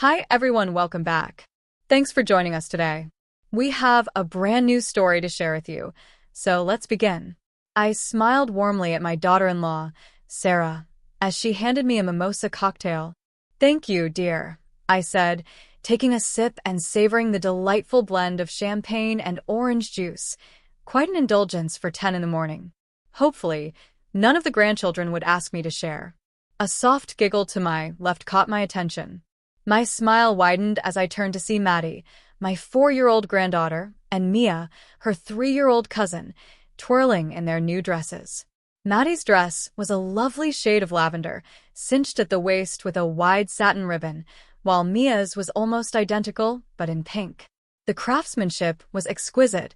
Hi everyone, welcome back. Thanks for joining us today. We have a brand new story to share with you, so let's begin. I smiled warmly at my daughter-in-law, Sarah, as she handed me a mimosa cocktail. Thank you, dear, I said, taking a sip and savoring the delightful blend of champagne and orange juice. Quite an indulgence for 10 in the morning. Hopefully, none of the grandchildren would ask me to share. A soft giggle to my left caught my attention. My smile widened as I turned to see Maddie, my 4-year-old granddaughter, and Mia, her 3-year-old cousin, twirling in their new dresses. Maddie's dress was a lovely shade of lavender, cinched at the waist with a wide satin ribbon, while Mia's was almost identical, but in pink. The craftsmanship was exquisite,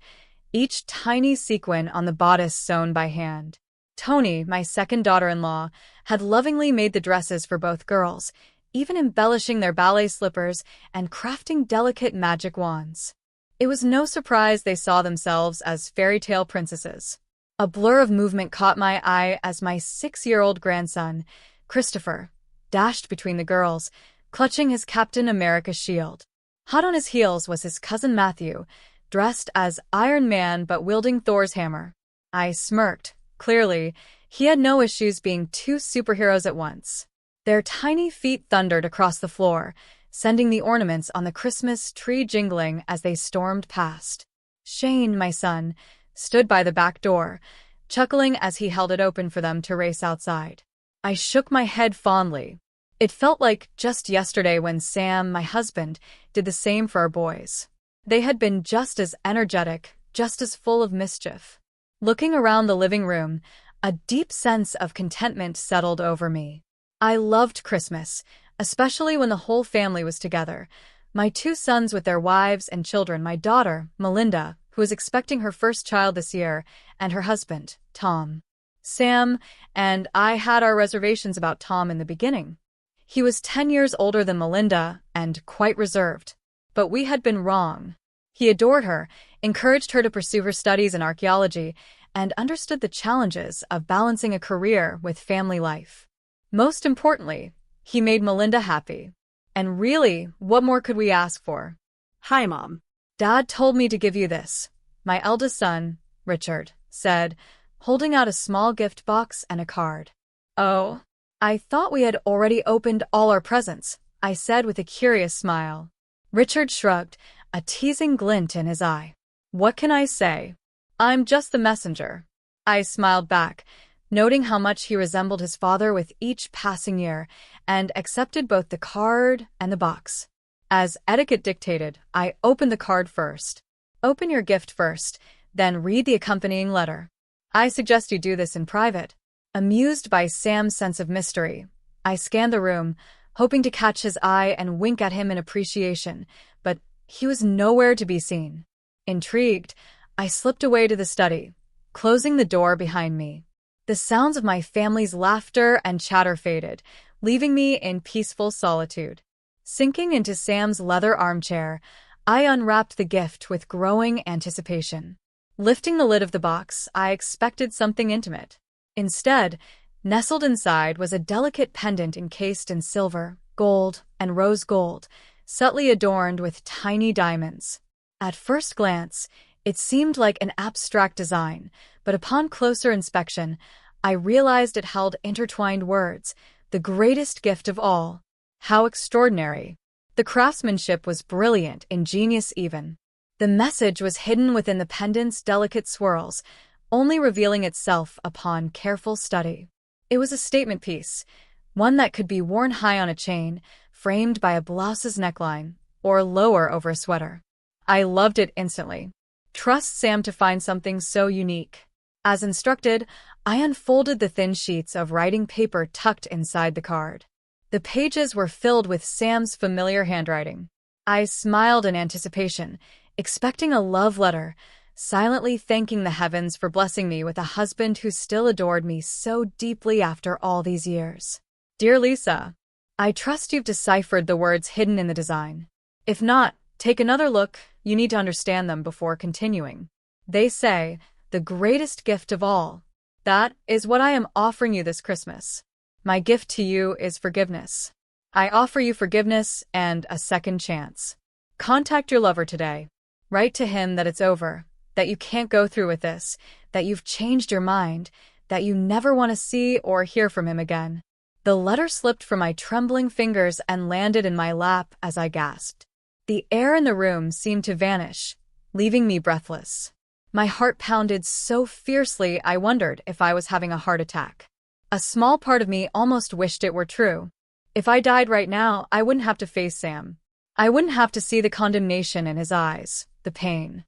each tiny sequin on the bodice sewn by hand. Tony, my second daughter-in-law, had lovingly made the dresses for both girls, even embellishing their ballet slippers and crafting delicate magic wands. It was no surprise they saw themselves as fairy tale princesses. A blur of movement caught my eye as my 6-year-old grandson, Christopher, dashed between the girls, clutching his Captain America shield. Hot on his heels was his cousin Matthew, dressed as Iron Man but wielding Thor's hammer. I smirked. Clearly, he had no issues being two superheroes at once. Their tiny feet thundered across the floor, sending the ornaments on the Christmas tree jingling as they stormed past. Shane, my son, stood by the back door, chuckling as he held it open for them to race outside. I shook my head fondly. It felt like just yesterday when Sam, my husband, did the same for our boys. They had been just as energetic, just as full of mischief. Looking around the living room, a deep sense of contentment settled over me. I loved Christmas, especially when the whole family was together. My 2 sons with their wives and children, my daughter, Melinda, who was expecting her first child this year, and her husband, Tom. Sam and I had our reservations about Tom in the beginning. He was 10 years older than Melinda and quite reserved. But we had been wrong. He adored her, encouraged her to pursue her studies in archaeology, and understood the challenges of balancing a career with family life. Most importantly, he made Melinda happy. And really, what more could we ask for? Hi, Mom. Dad told me to give you this, my eldest son, Richard, said, holding out a small gift box and a card. Oh, I thought we had already opened all our presents, I said with a curious smile. Richard shrugged, a teasing glint in his eye. What can I say? I'm just the messenger. I smiled back, noting how much he resembled his father with each passing year, and accepted both the card and the box. As etiquette dictated, I opened the card first. Open your gift first, then read the accompanying letter. I suggest you do this in private. Amused by Sam's sense of mystery, I scanned the room, hoping to catch his eye and wink at him in appreciation, but he was nowhere to be seen. Intrigued, I slipped away to the study, closing the door behind me. The sounds of my family's laughter and chatter faded, leaving me in peaceful solitude. Sinking into Sam's leather armchair, I unwrapped the gift with growing anticipation. Lifting the lid of the box, I expected something intimate. Instead, nestled inside was a delicate pendant encased in silver, gold, and rose gold, subtly adorned with tiny diamonds. At first glance, it seemed like an abstract design, but upon closer inspection, I realized it held intertwined words, the greatest gift of all. How extraordinary. The craftsmanship was brilliant, ingenious even. The message was hidden within the pendant's delicate swirls, only revealing itself upon careful study. It was a statement piece, one that could be worn high on a chain, framed by a blouse's neckline, or lower over a sweater. I loved it instantly. Trust Sam to find something so unique. As instructed, I unfolded the thin sheets of writing paper tucked inside the card. The pages were filled with Sam's familiar handwriting. I smiled in anticipation, expecting a love letter, silently thanking the heavens for blessing me with a husband who still adored me so deeply after all these years. Dear Lisa, I trust you've deciphered the words hidden in the design. If not, take another look. You need to understand them before continuing. They say, the greatest gift of all. That is what I am offering you this Christmas. My gift to you is forgiveness. I offer you forgiveness and a second chance. Contact your lover today. Write to him that it's over, that you can't go through with this, that you've changed your mind, that you never want to see or hear from him again." The letter slipped from my trembling fingers and landed in my lap as I gasped. The air in the room seemed to vanish, leaving me breathless. My heart pounded so fiercely I wondered if I was having a heart attack. A small part of me almost wished it were true. If I died right now, I wouldn't have to face Sam. I wouldn't have to see the condemnation in his eyes, the pain.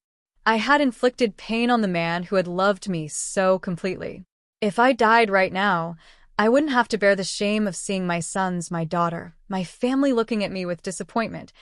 I had inflicted pain on the man who had loved me so completely. If I died right now, I wouldn't have to bear the shame of seeing my sons, my daughter, my family looking at me with disappointment,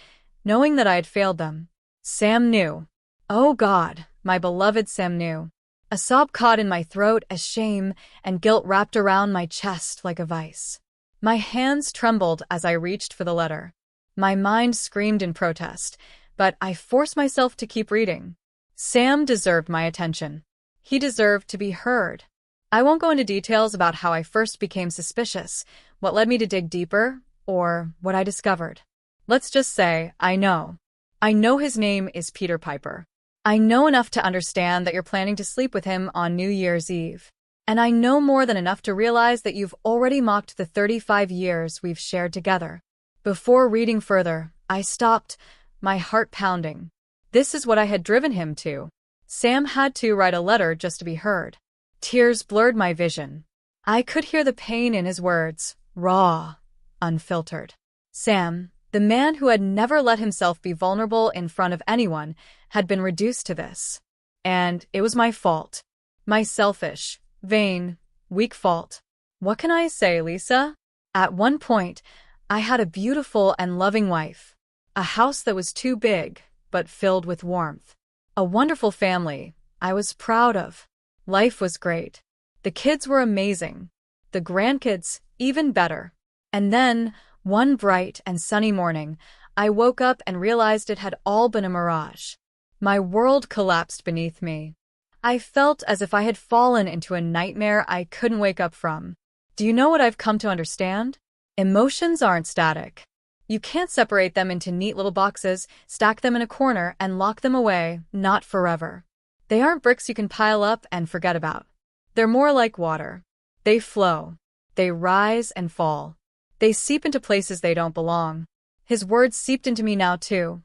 knowing that I had failed them. Sam knew. Oh God, my beloved Sam knew. A sob caught in my throat as shame and guilt wrapped around my chest like a vice. My hands trembled as I reached for the letter. My mind screamed in protest, but I forced myself to keep reading. Sam deserved my attention. He deserved to be heard. I won't go into details about how I first became suspicious, what led me to dig deeper, or what I discovered. Let's just say, I know. I know his name is Peter Piper. I know enough to understand that you're planning to sleep with him on New Year's Eve. And I know more than enough to realize that you've already mocked the 35 years we've shared together. Before reading further, I stopped, my heart pounding. This is what I had driven him to. Sam had to write a letter just to be heard. Tears blurred my vision. I could hear the pain in his words, raw, unfiltered. Sam, the man who had never let himself be vulnerable in front of anyone, had been reduced to this. And it was my fault. My selfish, vain, weak fault. What can I say, Lisa? At one point, I had a beautiful and loving wife. A house that was too big, but filled with warmth. A wonderful family I was proud of. Life was great. The kids were amazing. The grandkids, even better. And then, one bright and sunny morning, I woke up and realized it had all been a mirage. My world collapsed beneath me. I felt as if I had fallen into a nightmare I couldn't wake up from. Do you know what I've come to understand? Emotions aren't static. You can't separate them into neat little boxes, stack them in a corner, and lock them away, not forever. They aren't bricks you can pile up and forget about. They're more like water. They flow. They rise and fall. They seep into places they don't belong. His words seeped into me now too,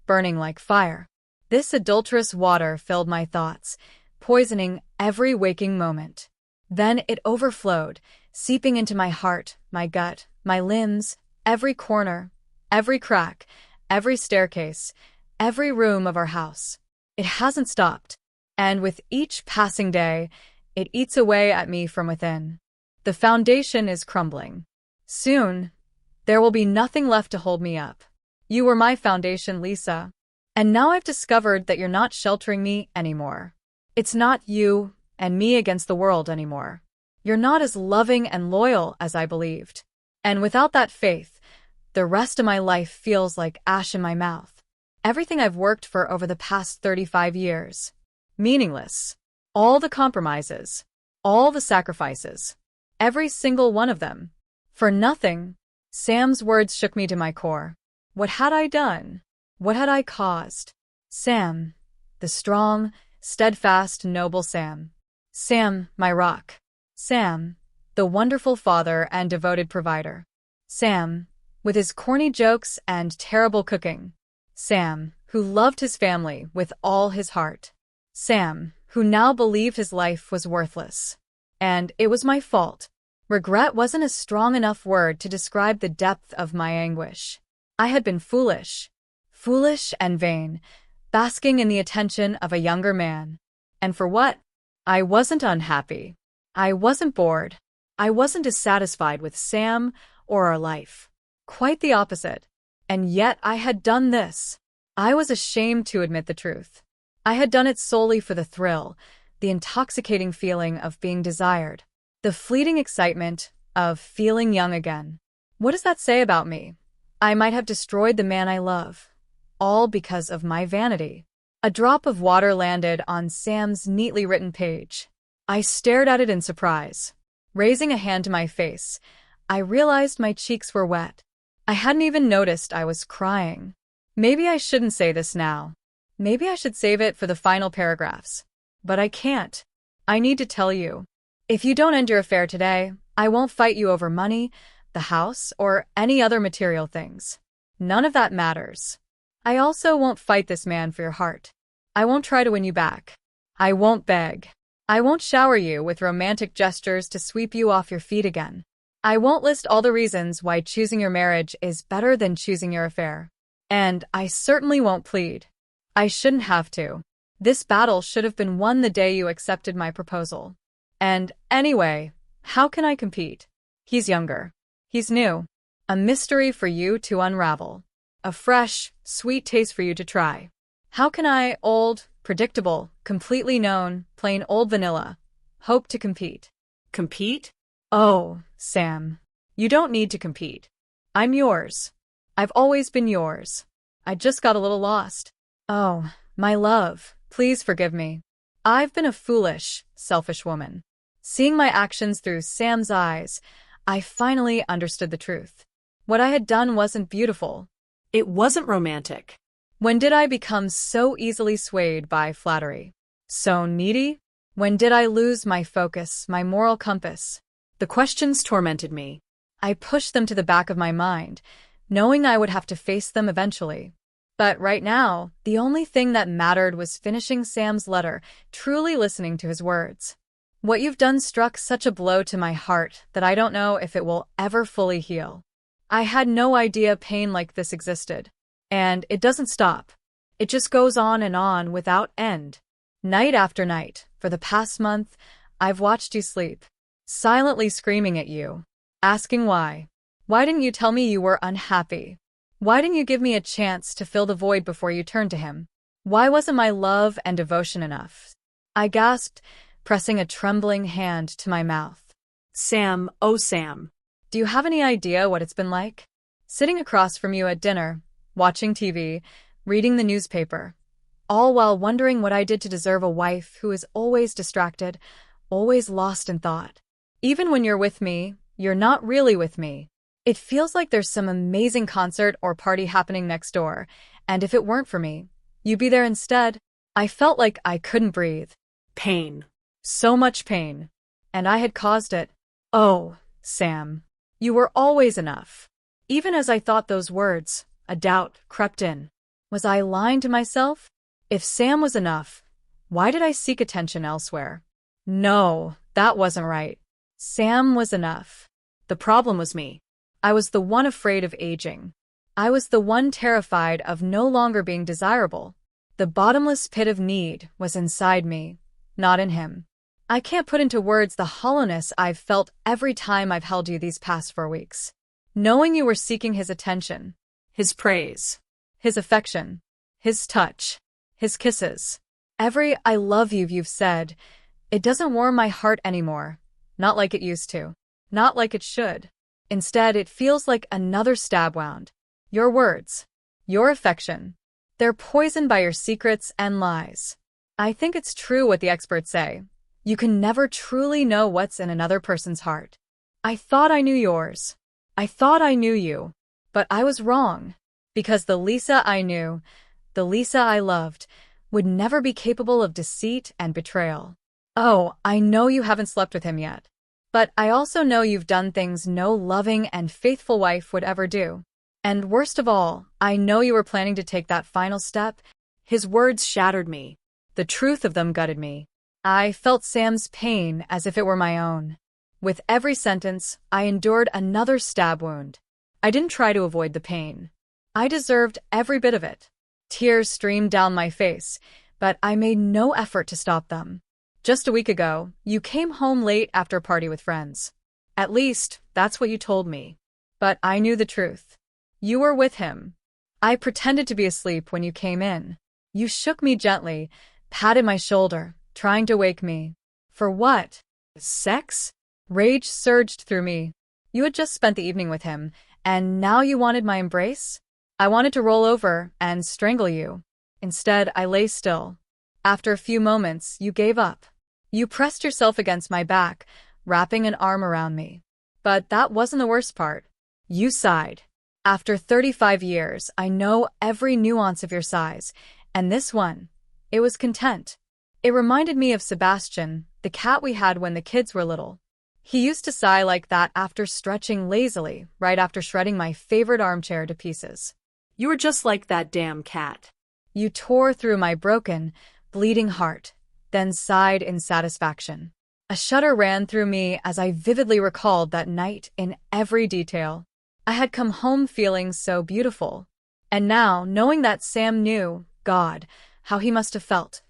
burning like fire. This adulterous water filled my thoughts, poisoning every waking moment. Then it overflowed, seeping into my heart, my gut, my limbs, every corner, every crack, every staircase, every room of our house. It hasn't stopped. And with each passing day, it eats away at me from within. The foundation is crumbling. Soon, there will be nothing left to hold me up. You were my foundation, Lisa. And now I've discovered that you're not sheltering me anymore. It's not you and me against the world anymore. You're not as loving and loyal as I believed. And without that faith, the rest of my life feels like ash in my mouth. Everything I've worked for over the past 35 years. Meaningless. All the compromises. All the sacrifices. Every single one of them. For nothing. Sam's words shook me to my core. What had I done? What had I caused? Sam. The strong, steadfast, noble Sam. Sam, my rock. Sam. The wonderful father and devoted provider. Sam. With his corny jokes and terrible cooking. Sam, who loved his family with all his heart. Sam, who now believed his life was worthless. And it was my fault. Regret wasn't a strong enough word to describe the depth of my anguish. I had been foolish. Foolish and vain, basking in the attention of a younger man. And for what? I wasn't unhappy. I wasn't bored. I wasn't dissatisfied with Sam or our life. Quite the opposite. And yet I had done this. I was ashamed to admit the truth. I had done it solely for the thrill, the intoxicating feeling of being desired, the fleeting excitement of feeling young again. What does that say about me? I might have destroyed the man I love, all because of my vanity. A drop of water landed on Sam's neatly written page. I stared at it in surprise. Raising a hand to my face, I realized my cheeks were wet. I hadn't even noticed I was crying. Maybe I shouldn't say this now. Maybe I should save it for the final paragraphs. But I can't. I need to tell you. If you don't end your affair today, I won't fight you over money, the house, or any other material things. None of that matters. I also won't fight this man for your heart. I won't try to win you back. I won't beg. I won't shower you with romantic gestures to sweep you off your feet again. I won't list all the reasons why choosing your marriage is better than choosing your affair. And I certainly won't plead. I shouldn't have to. This battle should have been won the day you accepted my proposal. And anyway, how can I compete? He's younger. He's new. A mystery for you to unravel. A fresh, sweet taste for you to try. How can I, old, predictable, completely known, plain old vanilla, hope to compete? Compete? Oh, Sam. You don't need to compete. I'm yours. I've always been yours. I just got a little lost. Oh, my love, please forgive me. I've been a foolish, selfish woman. Seeing my actions through Sam's eyes, I finally understood the truth. What I had done wasn't beautiful. It wasn't romantic. When did I become so easily swayed by flattery? So needy? When did I lose my focus, my moral compass? The questions tormented me. I pushed them to the back of my mind, knowing I would have to face them eventually. But right now, the only thing that mattered was finishing Sam's letter, truly listening to his words. What you've done struck such a blow to my heart that I don't know if it will ever fully heal. I had no idea pain like this existed. And it doesn't stop. It just goes on without end. Night after night, for the past month, I've watched you sleep, silently screaming at you, asking why. Why didn't you tell me you were unhappy? Why didn't you give me a chance to fill the void before you turned to him? Why wasn't my love and devotion enough? I gasped, pressing a trembling hand to my mouth. Sam, oh Sam. Do you have any idea what it's been like? Sitting across from you at dinner, watching TV, reading the newspaper, all while wondering what I did to deserve a wife who is always distracted, always lost in thought. Even when you're with me, you're not really with me. It feels like there's some amazing concert or party happening next door, and if it weren't for me, you'd be there instead. I felt like I couldn't breathe. Pain. So much pain. And I had caused it. Oh, Sam. You were always enough. Even as I thought those words, a doubt crept in. Was I lying to myself? If Sam was enough, why did I seek attention elsewhere? No, that wasn't right. Sam was enough. The problem was me. I was the one afraid of aging. I was the one terrified of no longer being desirable. The bottomless pit of need was inside me, not in him. I can't put into words the hollowness I've felt every time I've held you these past 4 weeks. Knowing you were seeking his attention, His praise. his affection, his touch, his kisses. Every I love you've said, it doesn't warm my heart anymore. Not like it used to. Not like it should. Instead, it feels like another stab wound. Your words, your affection, they're poisoned by your secrets and lies. I think it's true what the experts say. You can never truly know what's in another person's heart. I thought I knew yours. I thought I knew you. But I was wrong. Because the Lisa I knew, the Lisa I loved, would never be capable of deceit and betrayal. Oh, I know you haven't slept with him yet. But I also know you've done things no loving and faithful wife would ever do. And worst of all, I know you were planning to take that final step. His words shattered me. The truth of them gutted me. I felt Sam's pain as if it were my own. With every sentence, I endured another stab wound. I didn't try to avoid the pain. I deserved every bit of it. Tears streamed down my face, but I made no effort to stop them. Just a week ago, you came home late after a party with friends. At least, that's what you told me. But I knew the truth. You were with him. I pretended to be asleep when you came in. You shook me gently, patted my shoulder, trying to wake me. For what? Sex? Rage surged through me. You had just spent the evening with him, and now you wanted my embrace? I wanted to roll over and strangle you. Instead, I lay still. After a few moments, you gave up. You pressed yourself against my back, wrapping an arm around me. But that wasn't the worst part. You sighed. After 35 years, I know every nuance of your sighs, and this one, it was content. It reminded me of Sebastian, the cat we had when the kids were little. He used to sigh like that after stretching lazily, right after shredding my favorite armchair to pieces. You were just like that damn cat. You tore through my broken, bleeding heart, then sighed in satisfaction. A shudder ran through me as I vividly recalled that night in every detail. I had come home feeling so beautiful. And now, knowing that Sam knew, God, how he must have felt,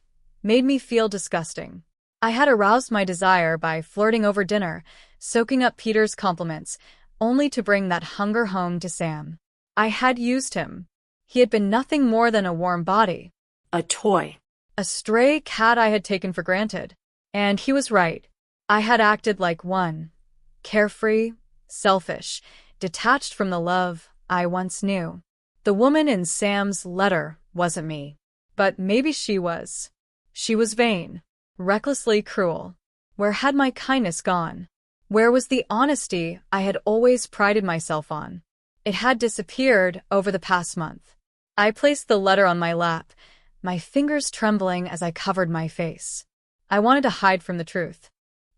made me feel disgusting. I had aroused my desire by flirting over dinner, soaking up Peter's compliments, only to bring that hunger home to Sam. I had used him. He had been nothing more than a warm body. A toy. A stray cat I had taken for granted. And he was right. I had acted like one. Carefree, selfish, detached from the love I once knew. The woman in Sam's letter wasn't me. But maybe she was. She was vain, recklessly cruel. Where had my kindness gone? Where was the honesty I had always prided myself on? It had disappeared over the past month. I placed the letter on my lap, my fingers trembling as I covered my face. I wanted to hide from the truth.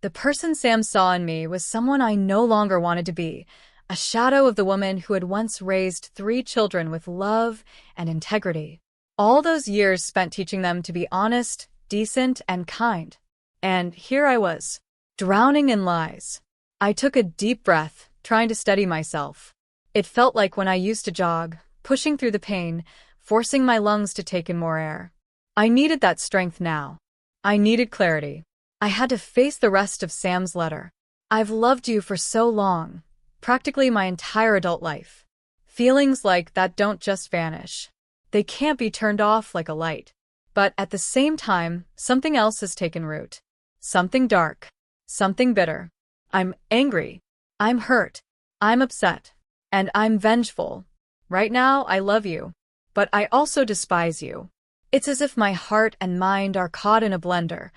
The person Sam saw in me was someone I no longer wanted to be, a shadow of the woman who had once raised 3 children with love and integrity. All those years spent teaching them to be honest, decent, and kind. And here I was, drowning in lies. I took a deep breath, trying to steady myself. It felt like when I used to jog, pushing through the pain, forcing my lungs to take in more air. I needed that strength now. I needed clarity. I had to face the rest of Sam's letter. I've loved you for so long, practically my entire adult life. Feelings like that don't just vanish. They can't be turned off like a light. But at the same time, something else has taken root. Something dark. Something bitter. I'm angry. I'm hurt. I'm upset. And I'm vengeful. Right now, I love you. But I also despise you. It's as if my heart and mind are caught in a blender.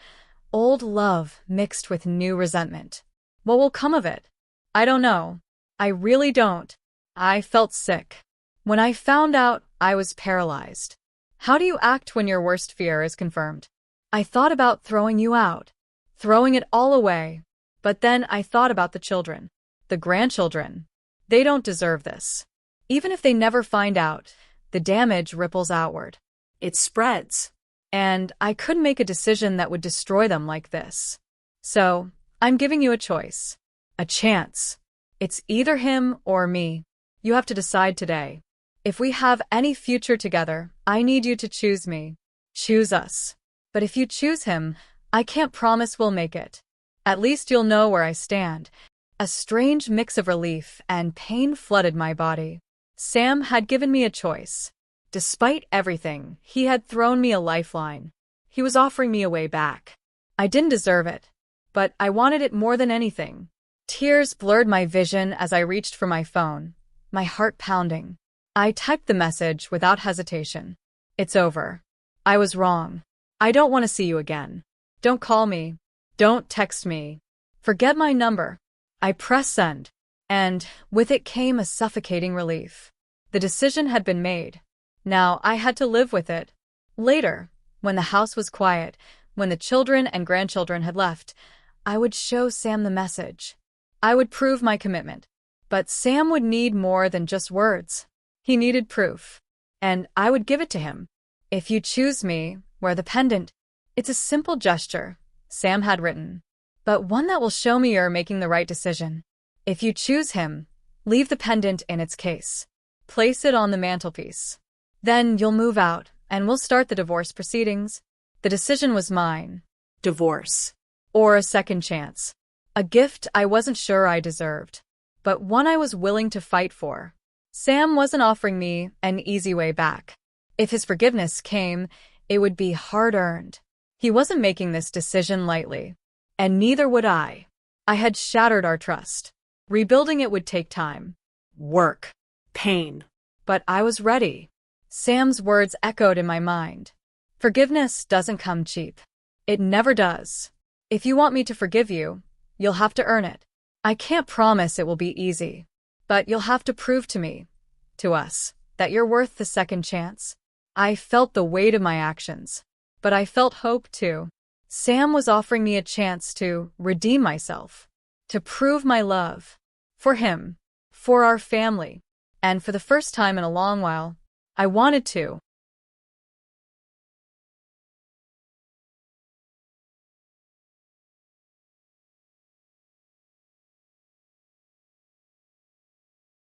Old love mixed with new resentment. What will come of it? I don't know. I really don't. I felt sick. When I found out, I was paralyzed. How do you act when your worst fear is confirmed? I thought about throwing you out, throwing it all away. But then I thought about the children, the grandchildren. They don't deserve this. Even if they never find out, the damage ripples outward. It spreads. And I couldn't make a decision that would destroy them like this. So, I'm giving you a choice. A chance. It's either him or me. You have to decide today. If we have any future together, I need you to choose me. Choose us. But if you choose him, I can't promise we'll make it. At least you'll know where I stand. A strange mix of relief and pain flooded my body. Sam had given me a choice. Despite everything, he had thrown me a lifeline. He was offering me a way back. I didn't deserve it, but I wanted it more than anything. Tears blurred my vision as I reached for my phone, my heart pounding. I typed the message without hesitation. It's over. I was wrong. I don't want to see you again. Don't call me. Don't text me. Forget my number. I pressed send, and with it came a suffocating relief. The decision had been made. Now I had to live with it. Later, when the house was quiet, when the children and grandchildren had left, I would show Sam the message. I would prove my commitment. But Sam would need more than just words. He needed proof. And I would give it to him. If you choose me, wear the pendant. It's a simple gesture, Sam had written. But one that will show me you're making the right decision. If you choose him, leave the pendant in its case. Place it on the mantelpiece. Then you'll move out, and we'll start the divorce proceedings. The decision was mine. Divorce. Or a second chance. A gift I wasn't sure I deserved, but one I was willing to fight for. Sam wasn't offering me an easy way back. If his forgiveness came, it would be hard-earned. He wasn't making this decision lightly. And neither would I. I had shattered our trust. Rebuilding it would take time. Work. Pain. But I was ready. Sam's words echoed in my mind. Forgiveness doesn't come cheap. It never does. If you want me to forgive you, you'll have to earn it. I can't promise it will be easy. But you'll have to prove to me to us, that you're worth the second chance. I felt the weight of my actions. But I felt hope too. Sam was offering me a chance to redeem myself, to prove my love. For him, for our family. And for the first time in a long while, I wanted to.